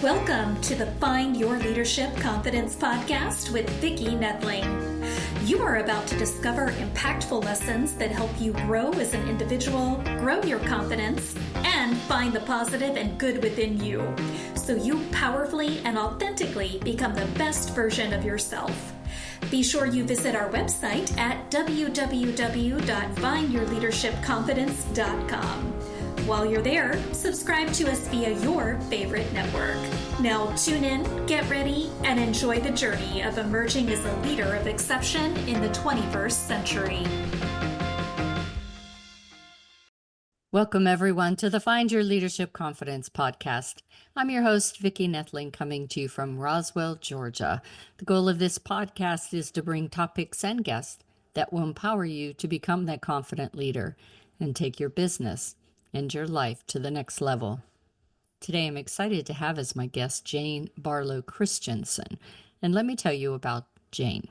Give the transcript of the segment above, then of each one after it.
Welcome to the Find Your Leadership Confidence podcast with Vicki Noethling. You are about to discover impactful lessons that help you grow as an individual, grow your confidence, and find the positive and good within you, so you powerfully and authentically become the best version of yourself. Be sure you visit our website at www.findyourleadershipconfidence.com. While you're there, subscribe to us via your favorite network. Now tune in, get ready, and enjoy the journey of emerging as a leader of exception in the 21st century. Welcome, everyone, to the Find Your Leadership Confidence podcast. I'm your host, Vicki Noethling, coming to you from Roswell, Georgia. The goal of this podcast is to bring topics and guests that will empower you to become that confident leader and take your business and your life to the next level. Today, I'm excited to have as my guest Jane Barlow Christiansen. And let me tell you about Jane.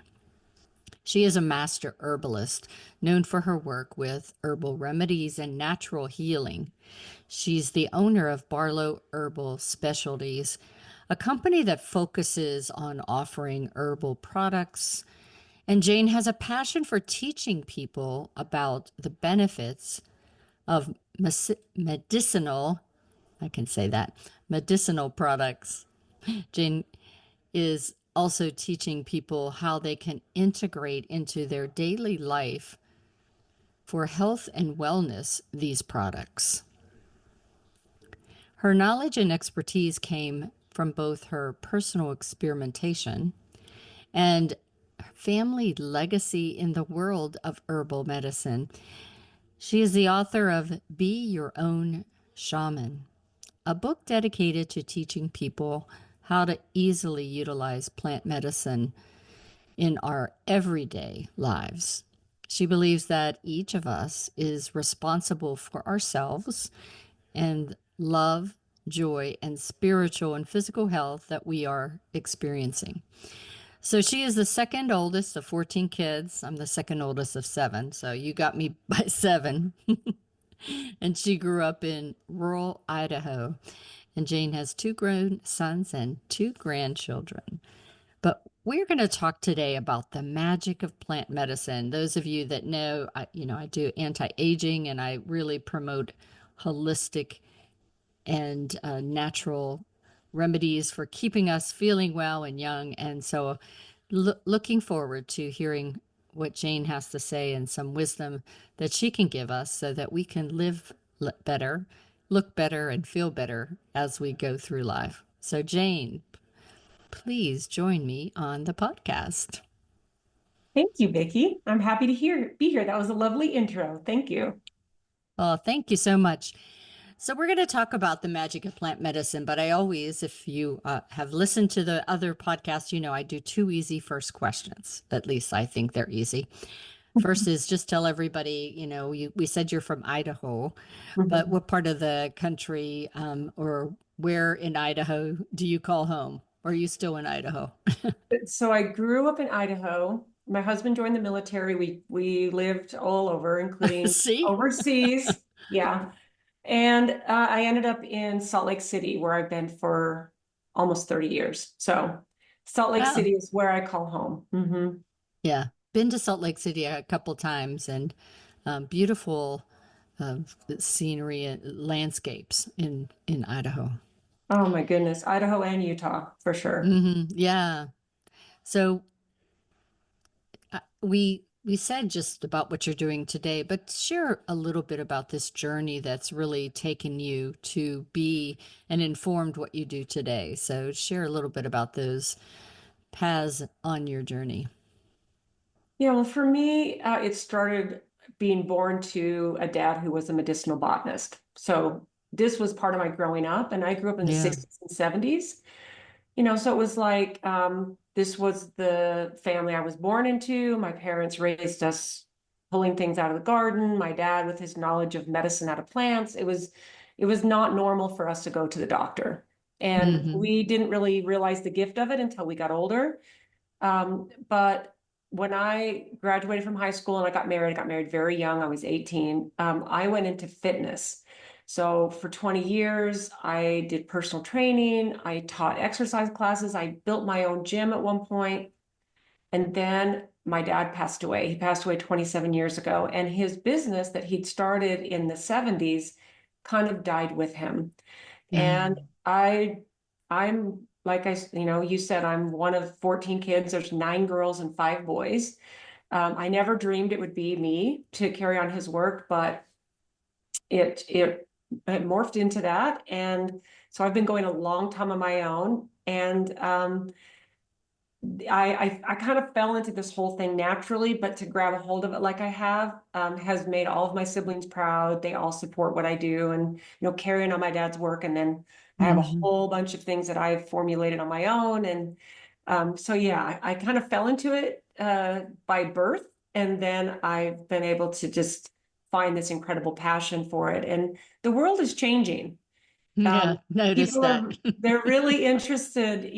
She is a master herbalist known for her work with herbal remedies and natural healing. She's the owner of Barlow Herbal Specialties, a company that focuses on offering herbal products. And Jane has a passion for teaching people about the benefits of medicinal products. Jane is also teaching people how they can integrate into their daily life for health and wellness these products. Her knowledge and expertise came from both her personal experimentation and family legacy in the world of herbal medicine. She is the author of Be Your Own Shaman, a book dedicated to teaching people how to easily utilize plant medicine in our everyday lives. She believes that each of us is responsible for ourselves and love, joy, and spiritual and physical health that we are experiencing. So she is the second oldest of 14 kids. I'm the second oldest of 7, so you got me by 7. And she grew up in rural Idaho. And Jane has 2 grown sons and 2 grandchildren. But we're going to talk today about the magic of plant medicine. Those of you that know, I do anti-aging, and I really promote holistic and natural remedies for keeping us feeling well and young. And so looking forward to hearing what Jane has to say and some wisdom that she can give us so that we can live better, look better, and feel better as we go through life. So Jane, please join me on the podcast. Thank you, Vicki. I'm happy to be here. That was a lovely intro. Thank you. Well, thank you so much. So we're going to talk about the magic of plant medicine, but I always, if you have listened to the other podcasts, I do 2 easy first questions. At least I think they're easy. First is just tell everybody, we said you're from Idaho, but what part of the country or where in Idaho do you call home? Or are you still in Idaho? So I grew up in Idaho. My husband joined the military. We lived all over, including overseas. Yeah. And I ended up in Salt Lake City, where I've been for almost 30 years. So Salt Lake City is where I call home. Mm-hmm. Yeah. Been to Salt Lake City a couple times, and beautiful scenery and landscapes in Idaho. Oh my goodness. Idaho and Utah, for sure. Mm-hmm. Yeah. So we said just about what you're doing today, but share a little bit about this journey that's really taken you to be and informed what you do today. So share a little bit about those paths on your journey. Yeah, well, for me, it started being born to a dad who was a medicinal botanist. So this was part of my growing up, and I grew up in the 60s and 70s. So it was like, this was the family I was born into. My parents raised us pulling things out of the garden. My dad, with his knowledge of medicine out of plants, it was not normal for us to go to the doctor. And we didn't really realize the gift of it until we got older. But when I graduated from high school and I got married very young, I was 18, I went into fitness. So for 20 years, I did personal training. I taught exercise classes. I built my own gym at one point. And then my dad passed away. He passed away 27 years ago. And his business that he'd started in the 70s kind of died with him. And Mm. I'm like you said, I'm one of 14 kids. There's 9 girls and 5 boys. I never dreamed it would be me to carry on his work, but it morphed into that. And so I've been going a long time on my own. And I kind of fell into this whole thing naturally, but to grab a hold of it like I have has made all of my siblings proud. They all support what I do, and carrying on my dad's work. And then I have a Hmm. whole bunch of things that I've formulated on my own. And so yeah, I kind of fell into it by birth, and then I've been able to just find this incredible passion for it. And the world is changing. Yeah, notice People that. are they're really interested,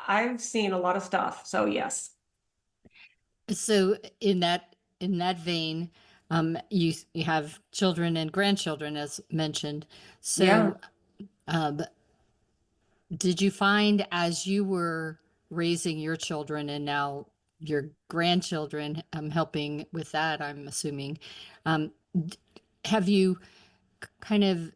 I've seen a lot of stuff. So yes. So in that vein, you have children and grandchildren as mentioned. Yeah. So um, did you find as you were raising your children and now your grandchildren, helping with that, I'm assuming, um, have you kind of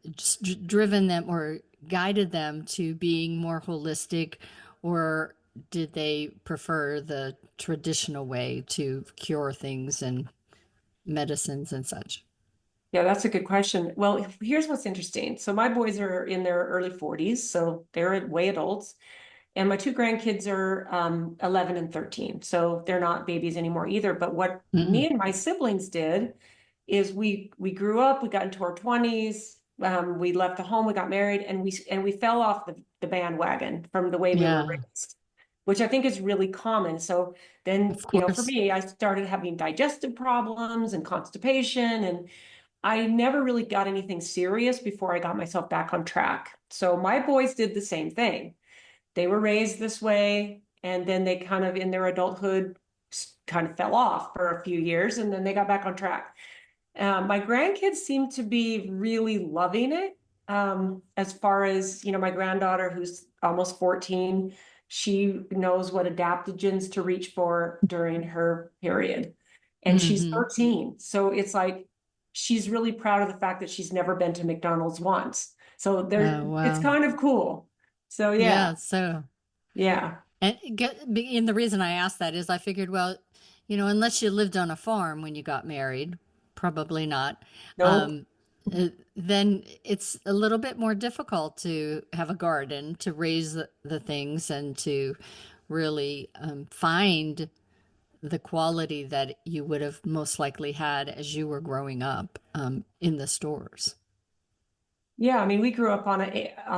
driven them or guided them to being more holistic, or did they prefer the traditional way to cure things and medicines and such? Yeah, that's a good question. Well, here's what's interesting. So my boys are in their early 40s, so they're way adults. And my 2 grandkids are 11 and 13. So they're not babies anymore either. But what me Mm-mm. and my siblings did is we grew up, we got into our 20s, we left the home, we got married, and we fell off the bandwagon from the way we were Yeah, raised, which I think is really common. So then, of for course. me, I started having digestive problems and constipation, and I never really got anything serious before I got myself back on track. So my boys did the same thing. They were raised this way, and then they kind of in their adulthood kind of fell off for a few years, and then they got back on track. My grandkids seem to be really loving it. As far as, my granddaughter, who's almost 14, she knows what adaptogens to reach for during her period. And she's Hmm. 13. So it's like she's really proud of the fact that she's never been to McDonald's once. So Oh, it's wow. kind of cool. So yeah, Yeah, so yeah. and the reason I asked that is I figured, well, unless you lived on a farm when you got married, probably not. Nope. Um, then it's a little bit more difficult to have a garden to raise the things and to really find the quality that you would have most likely had as you were growing up in the stores. Yeah, I mean, we grew up on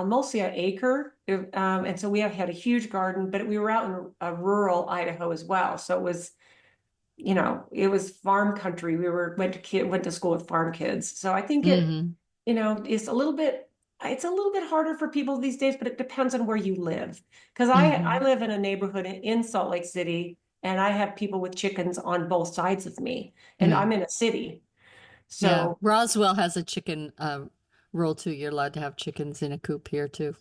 mostly an acre, and so we had a huge garden, but we were out in a rural Idaho as well. So it was farm country. We went to school with farm kids. So I think Hmm. it's a little bit harder for people these days, but it depends on where you live. Because I Hmm. live in a neighborhood in Salt Lake City, and I have people with chickens on both sides of me, and I'm Mm. in a city. Yeah, So Roswell has a chicken rule too. You're allowed to have chickens in a coop here too.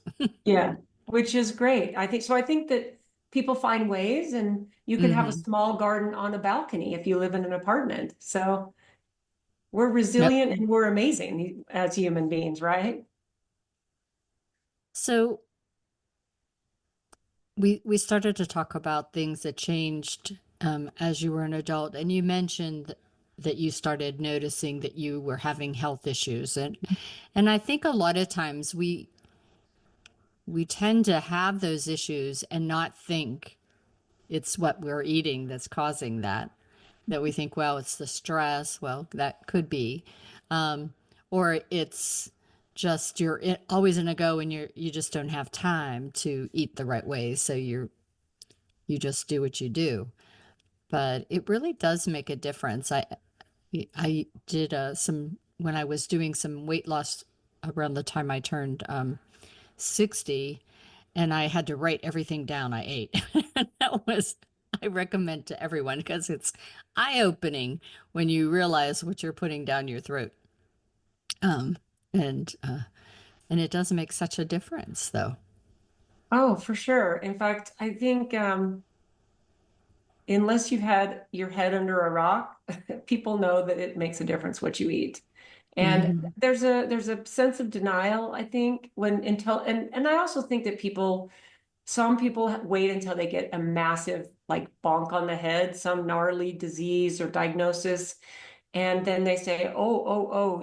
yeah, which is great. I think that people find ways, and you can have a Hmm. small garden on a balcony if you live in an apartment. So we're Yep. resilient and we're amazing as human beings, right? So we started to talk about things that changed as you were an adult, and you mentioned that you started noticing that you were having health issues, and I think a lot of times we tend to have those issues and not think it's what we're eating that's causing that. That we think, well, it's the stress. Well, that could be, um, or it's just you're always in a go and you just don't have time to eat the right way, so you just do what you do. But it really does make a difference. I did some when I was doing some weight loss around the time I turned 60, and I had to write everything down I ate. That was, I recommend to everyone because it's eye-opening when you realize what you're putting down your throat. And and it does make such a difference, though. Oh, for sure. In fact, I think unless you've had your head under a rock, people know that it makes a difference what you eat. And Hmm. there's a sense of denial, I think, when until and I also think that some people wait until they get a massive like bonk on the head, some gnarly disease or diagnosis, and then they say, oh,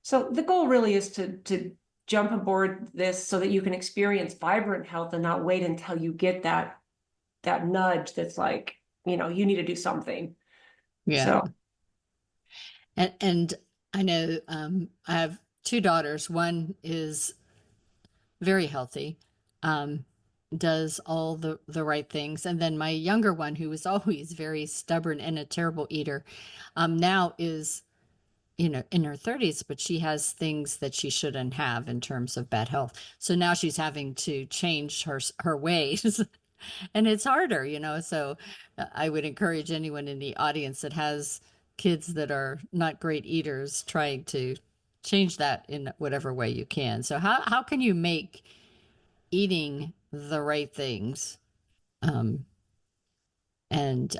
So the goal really is to jump aboard this so that you can experience vibrant health and not wait until you get that nudge that's like, you need to do something. Yeah. So And I know I have two daughters. One is very healthy, um, does all the right things. And then my younger one, who was always very stubborn and a terrible eater, now is, in her 30s, but she has things that she shouldn't have in terms of bad health. So now she's having to change her ways. And it's harder, So I would encourage anyone in the audience that has kids that are not great eaters trying to change that in whatever way you can. So how can you make eating the right things, um, and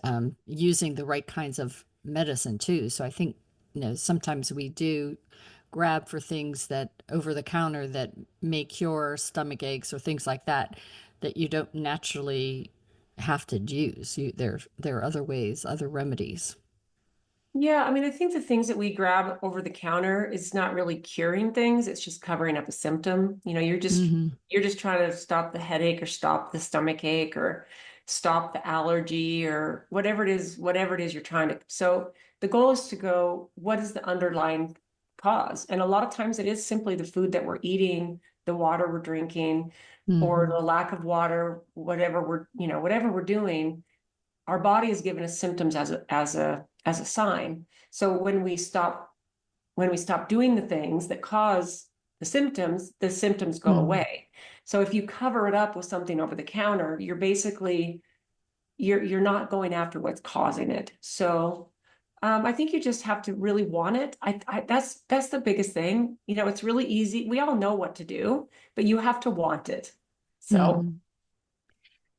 using the right kinds of medicine too? So I think, sometimes we do grab for things that over the counter that may cure stomach aches or things like that that you don't naturally have to use. There are other ways, other remedies. yeah, I mean, I think the things that we grab over the counter is not really curing things. It's just covering up a symptom. Hmm. You're just trying to stop the headache or stop the stomach ache or stop the allergy or whatever it is you're trying to. So the goal is to go, what is the underlying cause? And a lot of times it is simply the food that we're eating, the water we're drinking, or Hmm. the lack of water, whatever we're doing. Our body is giving us symptoms as a sign. So when we stop doing the things that cause the symptoms go Hmm. away. So if you cover it up with something over the counter, you're not going after what's causing it. So I think you just have to really want it. That's the biggest thing. It's really easy. We all know what to do, but you have to want it. So Hmm.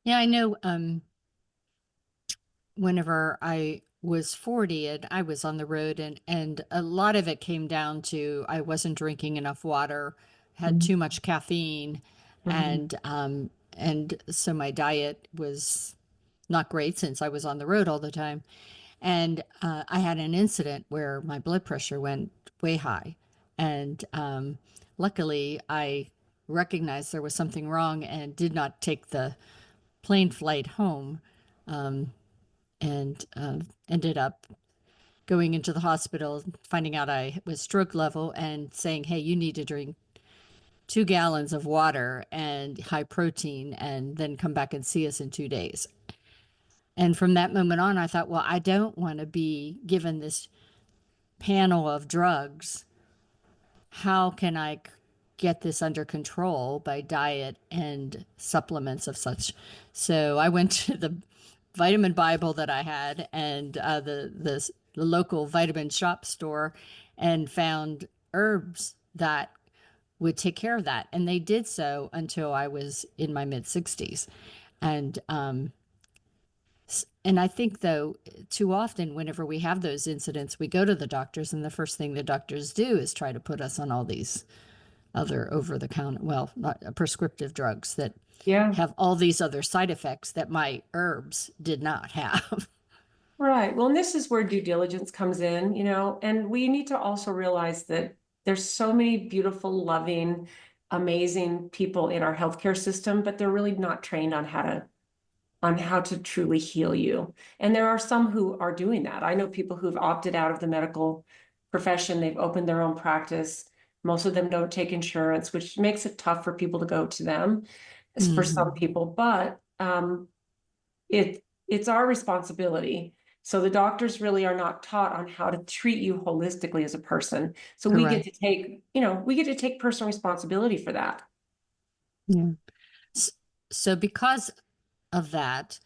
Yeah, I know. Whenever I was 40 and I was on the road, and a lot of it came down to I wasn't drinking enough water, had too much caffeine, mhm. and so my diet was not great since I was on the road all the time. And I had an incident where my blood pressure went way high. And luckily, I recognized there was something wrong and did not take the plane flight home, and ended up going into the hospital, finding out I was stroke level, and saying, hey, you need to drink 2 gallons of water and high protein, and then come back and see us in 2 days. And from that moment on, I thought, well, I don't want to be given this panel of drugs. How can I get this under control by diet and supplements of such? So I went to the vitamin Bible that I had, and the local vitamin shop store, and found herbs that would take care of that. And they did so until I was in my mid 60s. And and I think, though, too often, whenever we have those incidents, we go to the doctors, and the first thing the doctors do is try to put us on all these other over the counter, well, not prescriptive drugs that Yeah. have all these other side effects that my herbs did not have. Right. Well, and this is where due diligence comes in, and we need to also realize that there's so many beautiful, loving, amazing people in our healthcare system, but they're really not trained on how to truly heal you. And there are some who are doing that. I know people who've opted out of the medical profession. They've opened their own practice. Most of them don't take insurance, which makes it tough for people to go to them, for some Hmm. people, but it's our responsibility. So the doctors really are not taught on how to treat you holistically as a person. So we get Correct. to take personal responsibility for that. Yeah. S- So, because of that,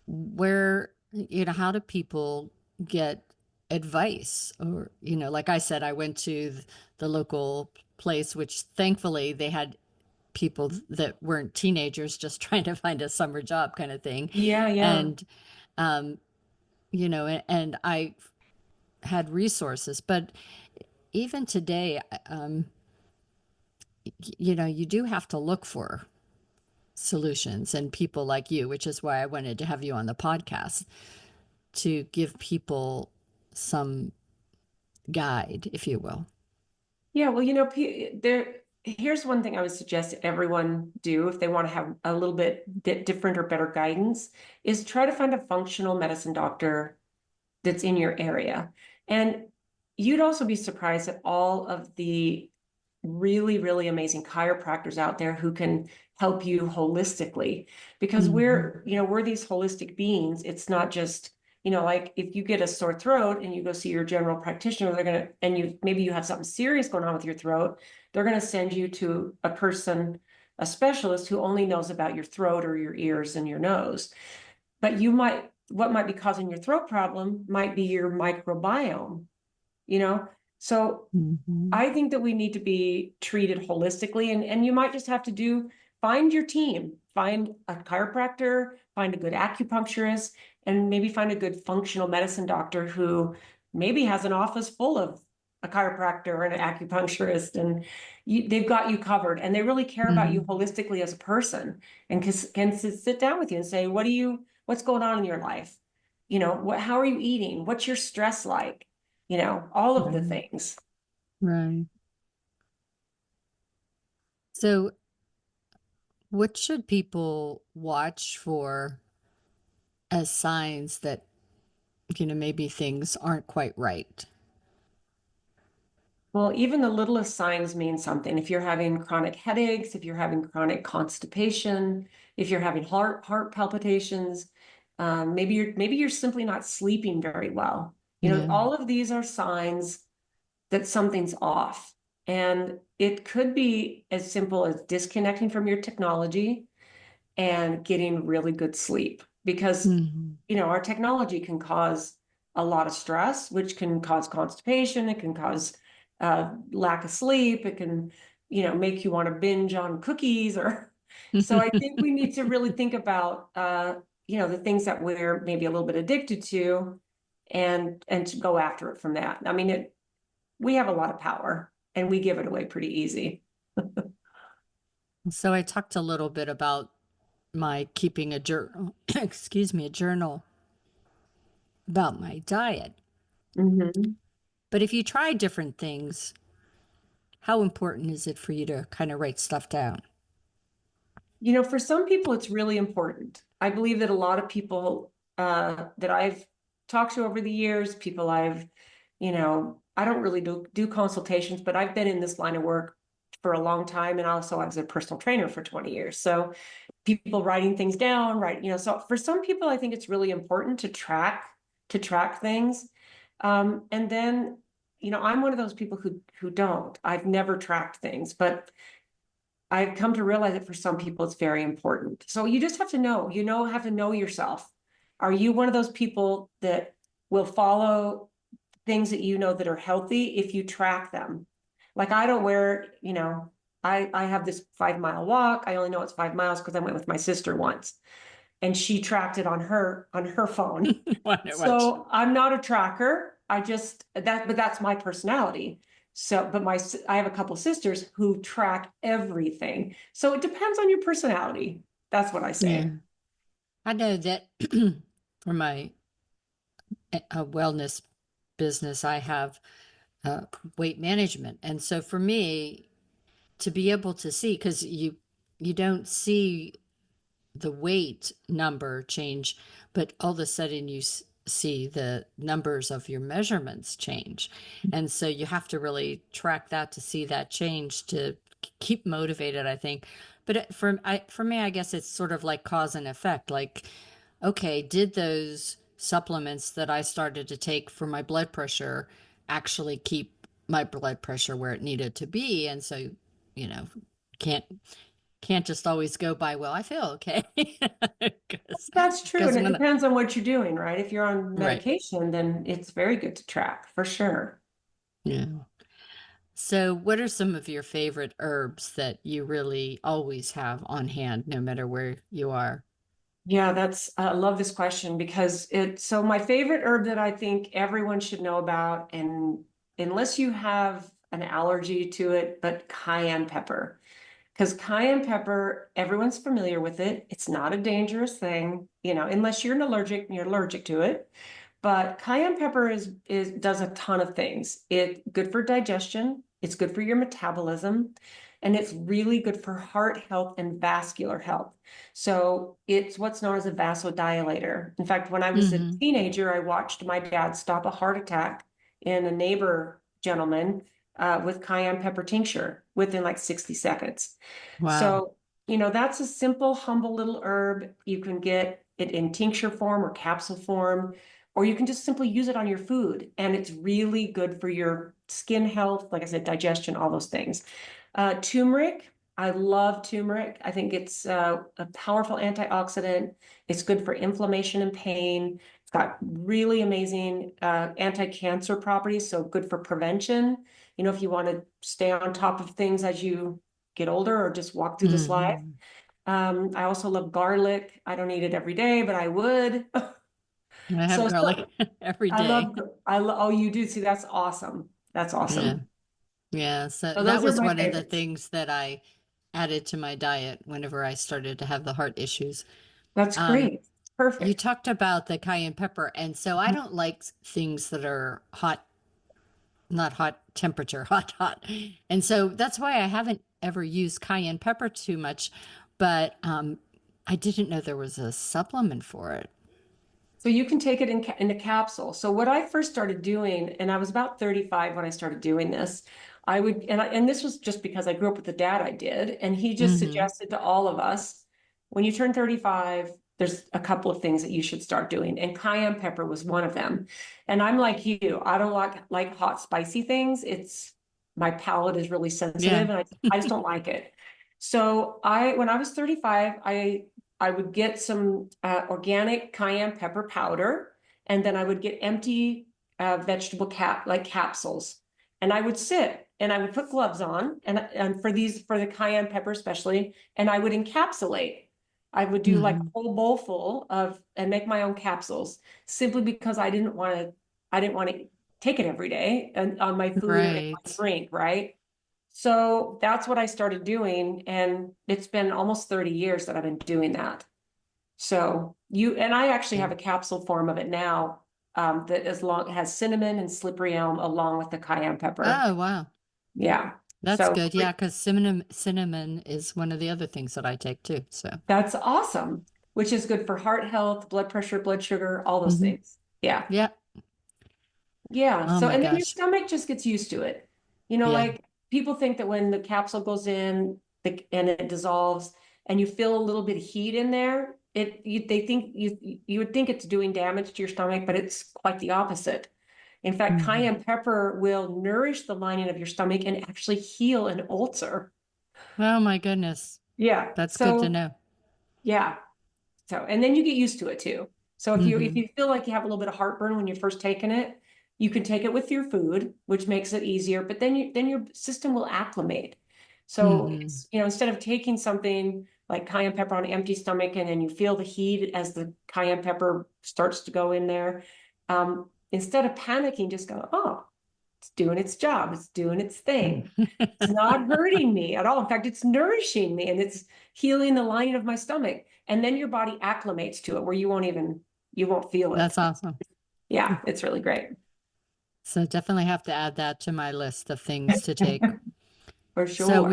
how do people get advice. Or, like I said, I went to the local place, which thankfully they had people that weren't teenagers just trying to find a summer job kind of thing. Yeah, yeah. And, um, and I had resources. But even today, you do have to look for solutions and people like you, which is why I wanted to have you on the podcast to give people some guide, if you will. Yeah, well, here's one thing I would suggest everyone do if they want to have a little bit different or better guidance is try to find a functional medicine doctor that's in your area. And you'd also be surprised at all of the really, really amazing chiropractors out there who can help you holistically because Mm-hmm. we're these holistic beings. It's not just, like if you get a sore throat and you go see your general practitioner, and maybe you have something serious going on with your throat, they're going to send you to a specialist who only knows about your throat or your ears and your nose. But what might be causing your throat problem might be your microbiome, you know? So Mm-hmm. I think that we need to be treated holistically, and you might just have to find your team, find a chiropractor, find a good acupuncturist, and maybe find a good functional medicine doctor who maybe has an office full of a chiropractor and an acupuncturist, and they've got you covered, and they really care about you Mm-hmm. holistically as a person, and can sit down with you and say, what's going on in your life? How are you eating? What's your stress like? All of the Right. things. Right. So, what should people watch for as signs that, maybe things aren't quite right? Well, even the littlest signs mean something. If you're having chronic headaches, if you're having chronic constipation, if you're having heart palpitations, maybe you're simply not sleeping very well. Yeah. All of these are signs that something's off. And it could be as simple as disconnecting from your technology and getting really good sleep because Mm-hmm. our technology can cause a lot of stress, which can cause constipation. It can cause lack of sleep. It can make you want to binge on cookies or so I think we need to really think about the things that we're maybe a little bit addicted to and to go after it from that. I mean, we have a lot of power and we give it away pretty easy. So, I talked a little bit about my keeping a journal, excuse me, a journal about my diet. Mhm. But if you try different things, how important is it for you to kind of write stuff down? For some people, it's really important. I believe that a lot of people that I've talked to over the years, I don't really do consultations, but I've been in this line of work for a long time. And also I was a personal trainer for 20 years. So people writing things down, right? So for some people, I think it's really important to track things. And then, I'm one of those people who don't. I've never tracked things, but I've come to realize that for some people it's very important. So you just have to know, have to know yourself. Are you one of those people that will follow things that that are healthy if you track them? Like I don't wear, I have this 5 mile walk. I only know it's 5 miles because I went with my sister once and she tracked it on her phone. Watch. So I'm not a tracker. But that's my personality. So, but I have a couple sisters who track everything. So it depends on your personality. That's what I Yeah. say. I know that for my wellness business, I have weight management. And so for me to be able to see, because you don't see the weight number change, but all of a sudden you see the numbers of your measurements change. And so you have to really track that to see that change to keep motivated, I think. But for me, I guess it's sort of like cause and effect. Like, okay, did those supplements that I started to take for my blood pressure actually keep my blood pressure where it needed to be? And so, you know, can't can't just always go by, well, I feel okay. That's true. And Because it when, depends on what you're doing, right? If you're on right. medication, then it's very good to track for sure. Yeah. So, what are some of your favorite herbs that you really always have on hand, no matter where you are? Yeah, I love this question because so my favorite herb that I think everyone should know about, and unless you have an allergy to it, but cayenne pepper. Because cayenne pepper, everyone's familiar with it. It's not a dangerous thing, unless you're allergic to it. But cayenne pepper is does a ton of things. It's good for digestion, it's good for your metabolism, and it's really good for heart health and vascular health. So it's what's known as a vasodilator. In fact, when I was a Hmm. teenager, I watched my dad stop a heart attack in a neighbor gentleman with cayenne pepper tincture within like 60 seconds. Wow. So, that's a simple, humble little herb. You can get it in tincture form or capsule form, or you can just simply use it on your food. And it's really good for your skin health, like I said, digestion, all those things. Turmeric, I love turmeric. I think it's a powerful antioxidant. It's good for inflammation and pain. It's got really amazing anti-cancer properties, so good for prevention. If you want to stay on top of things as you get older or just walk through this life. Hmm. I also love garlic. I don't eat it every day, but I would. I have So, garlic every day. oh, you do. See, that's awesome. That's Yeah. awesome. Yeah. So So that those are was my one of the favorites. things that I added to my diet whenever I started to have the heart issues. That's Um, great. you Perfect. talked about the cayenne pepper, and so I don't like things that are hot, not hot temperature, hot. And so that's why I haven't ever used cayenne pepper too much, but I didn't know there was a supplement for it. So you can take it in a capsule. So what I first started doing, and I was about 35 when I started doing this, and this was just because I grew up with the dad I did, and he just Hmm. suggested to all of us, when you turn 35, there's a couple of things that you should start doing, and cayenne pepper was one of them. And I'm like you, I don't like hot, spicy things. My palate is really Yeah. sensitive, and I just don't like it. So when I was 35, I would get some organic cayenne pepper powder, and then I would get empty vegetable capsules, and I would sit and I would put gloves on, and for the cayenne pepper especially, and I would encapsulate. I would do like a Hmm. whole bowl full of and make my own capsules simply because I didn't want to take it every day and on my food or in my Right. drink, right? So that's what I started doing. And it's been almost 30 years that I've been doing that. And I actually Yeah. have a capsule form of it now that has cinnamon and slippery elm along with the cayenne pepper. Oh, wow. Yeah. That's So good. Yeah, because cinnamon is one of the other things that I take too. So, that's awesome, which is good for heart health, blood pressure, blood sugar, all those hmm, things. Yeah. yeah. Yeah. Oh So, my and then your gosh. stomach just gets used to it. Yeah. Like people think that when the capsule goes in and it dissolves and you feel a little bit of heat in there, they think you would think it's doing damage to your stomach, but it's quite the opposite. In fact, Hmm. cayenne pepper will nourish the lining of your stomach and actually heal an ulcer. Oh my goodness. Yeah. That's good to So, know. yeah. And then you get used to it too. So if Hmm. you feel like you have a little bit of heartburn when you're first taking it, you can take it with your food, which makes it easier, but then your system will acclimate. So Hmm. instead of taking something like cayenne pepper on an empty stomach and then you feel the heat as the cayenne pepper starts to go in there, instead of panicking, just go, oh, it's doing its job, it's doing its thing. It's not hurting me at all. In fact, it's nourishing me and it's healing the lining of my stomach. And then your body acclimates to it where you won't feel it. That's awesome. Yeah, it's really great. So definitely have to add that to my list of things to take. For So sure.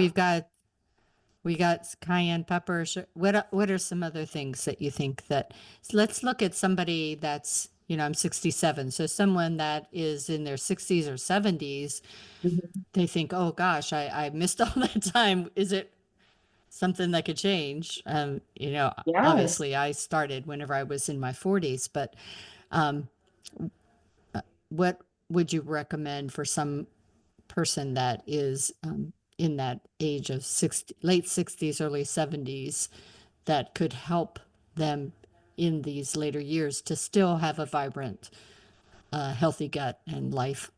we got cayenne pepper. What are some other things that you think that, so let's look at somebody that's, I'm 67. So someone that is in their 60s or 70s, Mhm. they think, oh gosh, I missed all that time. Is it something that could change? Yes. Obviously I started whenever I was in my 40s, but um, what would you recommend for some person that is in that age of 60, late 60s, early 70s that could help them in these later years to still have a vibrant, healthy gut and life.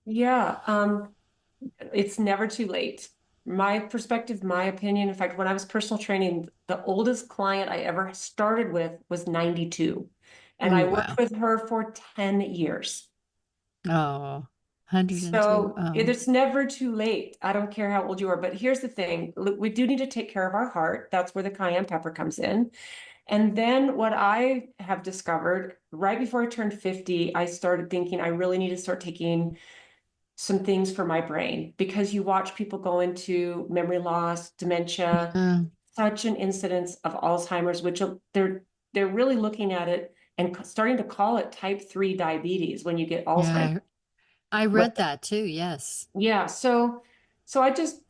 Yeah, it's never too late. My perspective, my opinion. In fact, when I was personal training, the oldest client I ever started with was 92. And Oh, I worked wow. with her for 10 years. Oh, 102. So Oh, it's never too late. I don't care how old you are, but here's the thing. We do need to take care of our heart. That's where the cayenne pepper comes in. And then what I have discovered right before I turned 50, I started thinking I really need to start taking some things for my brain because you watch people go into memory loss, dementia, yeah. such an incidence of Alzheimer's, which they're really looking at it and starting to call it type 3 diabetes when you get Alzheimer's. Yeah. I read that too. Yes. Yeah, so I just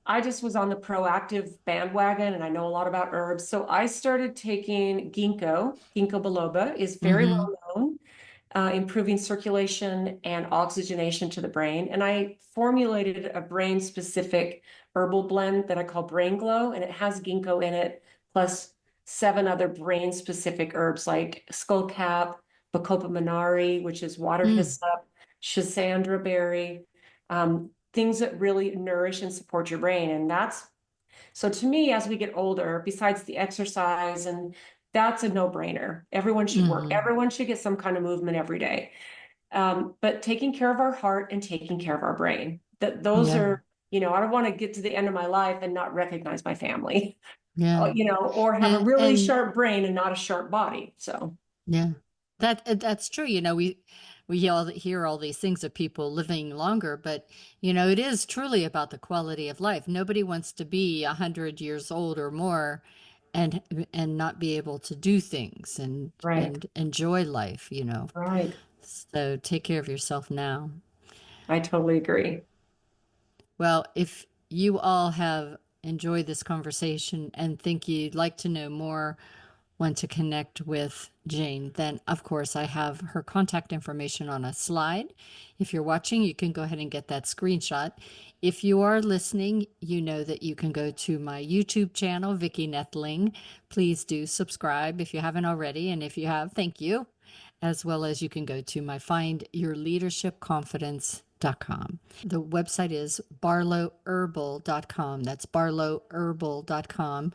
was on the proactive bandwagon and I know a lot about herbs. So I started taking ginkgo biloba is very Mm-hmm. well known, improving circulation and oxygenation to the brain. And I formulated a brain specific herbal blend that I call Brain Glow, and it has ginkgo in it, plus 7 other brain specific herbs like skullcap, bacopa monari, which is water Mm. hyssop, schisandra berry, things that really nourish and support your brain. And that's so to me, as we get older, besides the exercise, and that's a no-brainer. Everyone should work. Mm-hmm. Everyone should get some kind of movement every day. But taking care of our heart and taking care of our brain, that those Yeah. are, I don't want to get to the end of my life and not recognize my family, Yeah. or have a really And sharp brain and not a sharp body. So, yeah, that's true. We all hear all these things of people living longer, but it is truly about the quality of life. Nobody wants to be 100 years old or more, and not be able to do things right, and enjoy life. right. So take care of yourself now. I totally agree. Well, if you all have enjoyed this conversation and think you'd like to know more, want to connect with Jane, then of course I have her contact information on a slide. If you're watching, you can go ahead and get that screenshot. If you are listening, you know that you can go to my YouTube channel, Vicki Noethling. Please do subscribe if you haven't already. And if you have, thank you. As well as you can go to my findyourleadershipconfidence.com. The website is barlowherbal.com. That's barlowherbal.com.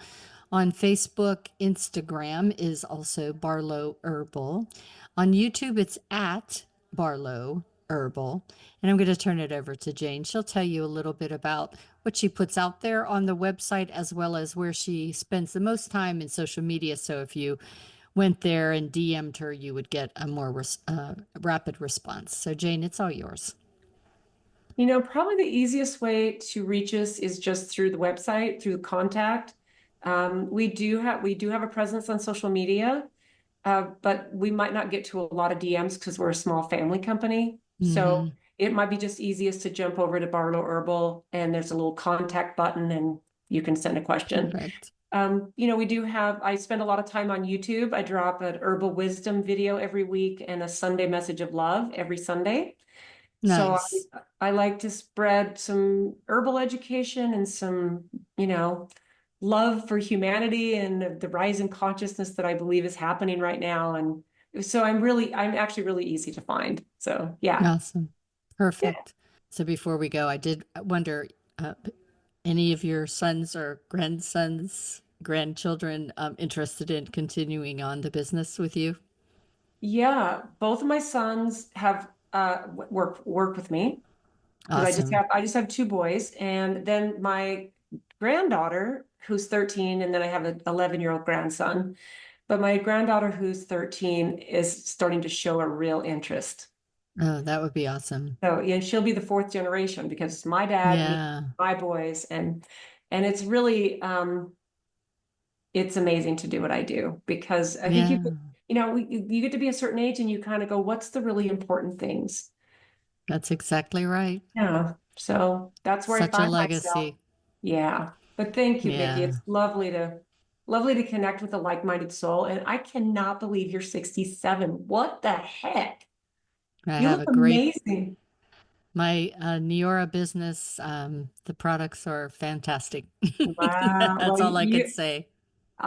On Facebook, Instagram is also Barlow Herbal. On YouTube, it's at Barlow Herbal. And I'm going to turn it over to Jane. She'll tell you a little bit about what she puts out there on the website, as well as where she spends the most time in social media. So if you went there and DM'd her, you would get a more rapid response. So Jane, it's all yours. Probably the easiest way to reach us is just through the website, through contact. We do have a presence on social media, but we might not get to a lot of DMs because we're a small family company. So Mm-hmm. it might be just easiest to jump over to Barlow Herbal and there's a little contact button and you can send a question. Perfect. I spend a lot of time on YouTube. I drop an herbal wisdom video every week and a Sunday message of love every Sunday. So Nice. I like to spread some herbal education and some, love for humanity and the rise in consciousness that I believe is happening right now. And so I'm actually really easy to find. So yeah. Awesome. Yeah. Perfect. So before we go, I did wonder, any of your sons or grandsons, grandchildren, interested in continuing on the business with you? Yeah. Both of my sons have work with me because I just Awesome. have I just have 2 boys. And then my granddaughter, who's 13, and then I have an 11-year-old grandson. But my granddaughter, who's 13, is starting to show a real interest. Oh, that would be awesome. So, yeah, she'll be the 4th generation because it's my dad, me, Yeah. my boys, and it's really it's amazing to do what I do because I think Yeah. you get to be a certain age and you kind of go, what's the really important things? That's exactly right. Yeah. So that's where I Such a find myself. legacy. Yeah. But thank you, Vicki. Yeah. It's lovely to connect with a like-minded soul. And I cannot believe you're 67. What the heck? I You have look a great amazing. My Neora business, the products are fantastic. Wow. That's Well, all I could say.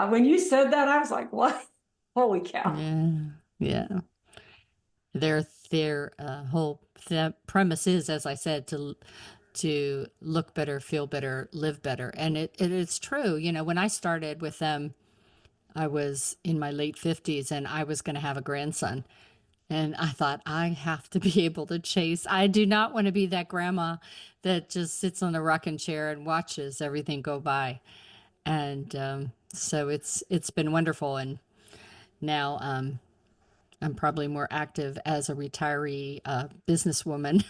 when you said that, I was like, what? Holy cow. Yeah, yeah. Their whole premise is, as I said, to look better, feel better, live better, and it is true. You know, when I started with them, I was in my late 50s, and I was going to have a grandson. And I thought, I have to be able to chase. I do not want to be that grandma that just sits on a rocking chair and watches everything go by. And so it's been wonderful. And now I'm probably more active as a retiree businesswoman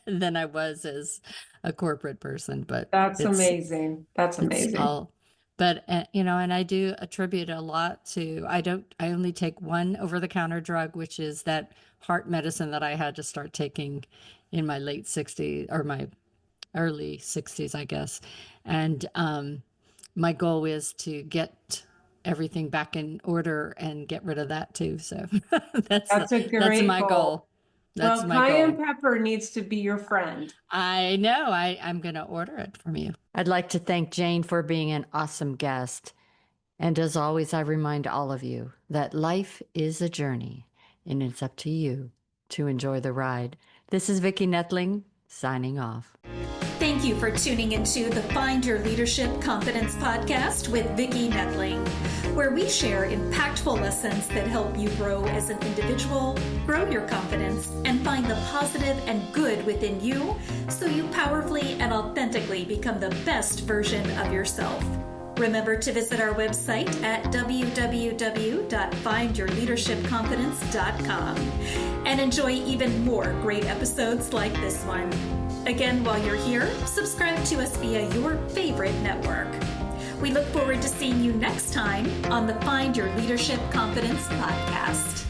than I was as a corporate person. But That's it's amazing. That's it's amazing. all, but you know, and I do attribute a lot to, I only take one over-the-counter drug, which is that heart medicine that I had to start taking in my late 60s or my early 60s, I guess. And my goal is to get everything back in order and get rid of that too. So That's a that's great my goal. goal. That's Well, my cayenne goal. pepper needs to be your friend. I know. I'm going to order it from you. I'd like to thank Jane for being an awesome guest. And as always, I remind all of you that life is a journey and it's up to you to enjoy the ride. This is Vicki Noethling signing off. Thank you for tuning into the Find Your Leadership Confidence podcast with Vicki Noethling, where we share impactful lessons that help you grow as an individual, grow your confidence, and find the positive and good within you so you powerfully and authentically become the best version of yourself. Remember to visit our website at www.findyourleadershipconfidence.com and enjoy even more great episodes like this one. Again, while you're here, subscribe to us via your favorite network. We look forward to seeing you next time on the Find Your Leadership Confidence podcast.